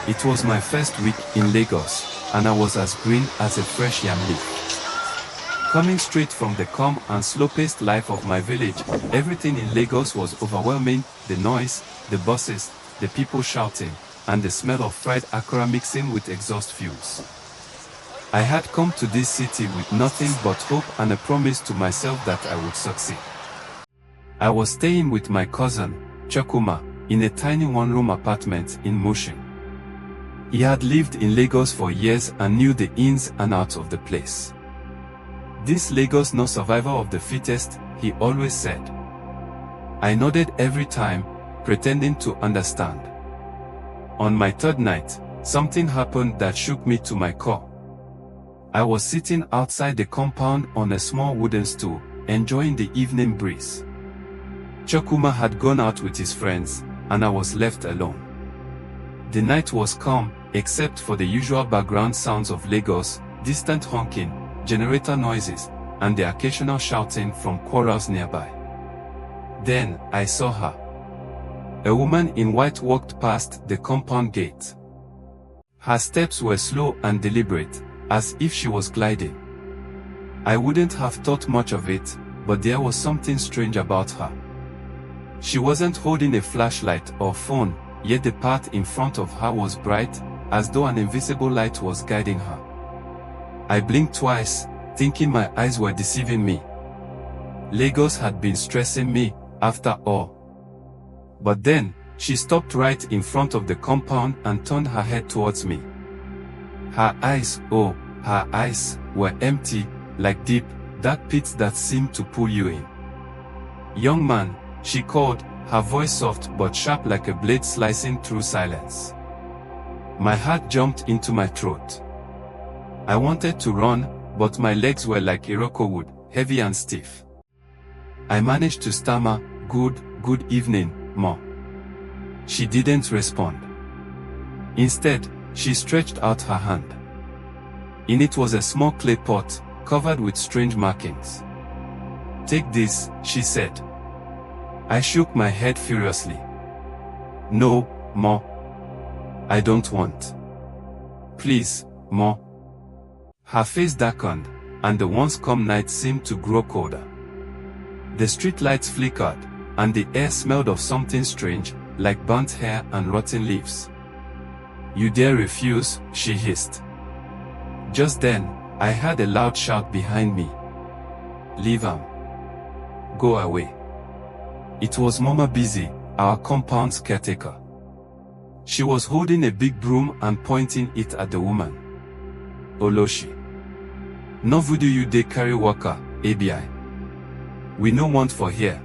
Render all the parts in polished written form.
It was my first week in Lagos, and I was as green as a fresh yam leaf. Coming straight from the calm and slow-paced life of my village, everything in Lagos was overwhelming: the noise, the buses, the people shouting, and the smell of fried akara mixing with exhaust fumes. I had come to this city with nothing but hope and a promise to myself that I would succeed. I was staying with my cousin, Chokuma, in a tiny one-room apartment in Mushin. He had lived in Lagos for years and knew the ins and outs of the place. "This Lagos no survivor of the fittest," he always said. I nodded every time, pretending to understand. On my third night, something happened that shook me to my core. I was sitting outside the compound on a small wooden stool, enjoying the evening breeze. Chokuma had gone out with his friends, and I was left alone. The night was calm, except for the usual background sounds of Lagos, distant honking, generator noises, and the occasional shouting from quarrels nearby. Then, I saw her. A woman in white walked past the compound gate. Her steps were slow and deliberate, as if she was gliding. I wouldn't have thought much of it, but there was something strange about her. She wasn't holding a flashlight or phone, yet the path in front of her was bright, as though an invisible light was guiding her. I blinked twice, thinking my eyes were deceiving me. Lagos had been stressing me, after all. But then, she stopped right in front of the compound and turned her head towards me. Her eyes, oh, her eyes, were empty, like deep, dark pits that seemed to pull you in. "Young man," she called, her voice soft but sharp like a blade slicing through silence. My heart jumped into my throat. I wanted to run, but my legs were like Iroko wood, heavy and stiff. I managed to stammer, good evening, Ma." She didn't respond. Instead, she stretched out her hand. In it was a small clay pot, covered with strange markings. "Take this," she said. I shook my head furiously. "No, Ma. I don't want. Please, Ma." Her face darkened, and the once calm night seemed to grow colder. The street lights flickered, and the air smelled of something strange, like burnt hair and rotten leaves. "You dare refuse," she hissed. Just then, I heard a loud shout behind me. "Leave him. Go away." It was Mama Bisi, our compound's caretaker. She was holding a big broom and pointing it at the woman. "Oloshi. No Vudu you dey carry worker, ABI. We no want for here.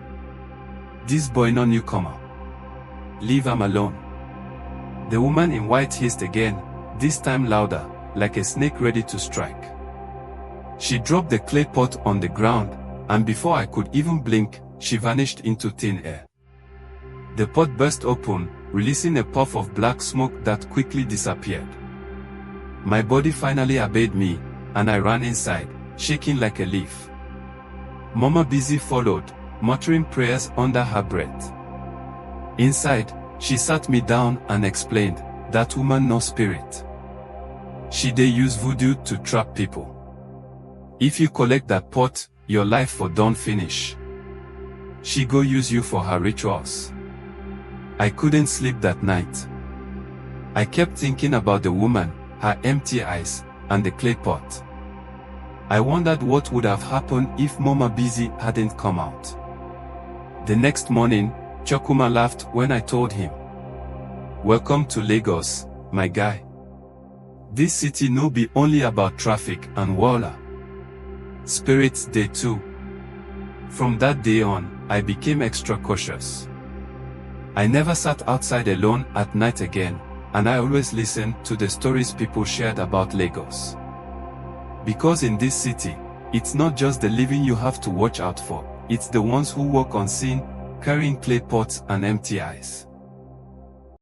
This boy no newcomer. Leave him alone." The woman in white hissed again, this time louder, like a snake ready to strike. She dropped the clay pot on the ground, and before I could even blink, she vanished into thin air. The pot burst open, releasing a puff of black smoke that quickly disappeared. My body finally obeyed me, and I ran inside, shaking like a leaf. Mama Bisi followed, muttering prayers under her breath. Inside, she sat me down and explained, "That woman no spirit. She dey use voodoo to trap people. If you collect that pot, your life for done finish. She go use you for her rituals." I couldn't sleep that night. I kept thinking about the woman, her empty eyes, and the clay pot. I wondered what would have happened if Mama Bisi hadn't come out. The next morning, Chokuma laughed when I told him, "Welcome to Lagos, my guy. This city no be only about traffic and wahala. Spirits dey too." From that day on, I became extra cautious. I never sat outside alone at night again, and I always listened to the stories people shared about Lagos. Because in this city, it's not just the living you have to watch out for, it's the ones who walk unseen, carrying clay pots and empty eyes.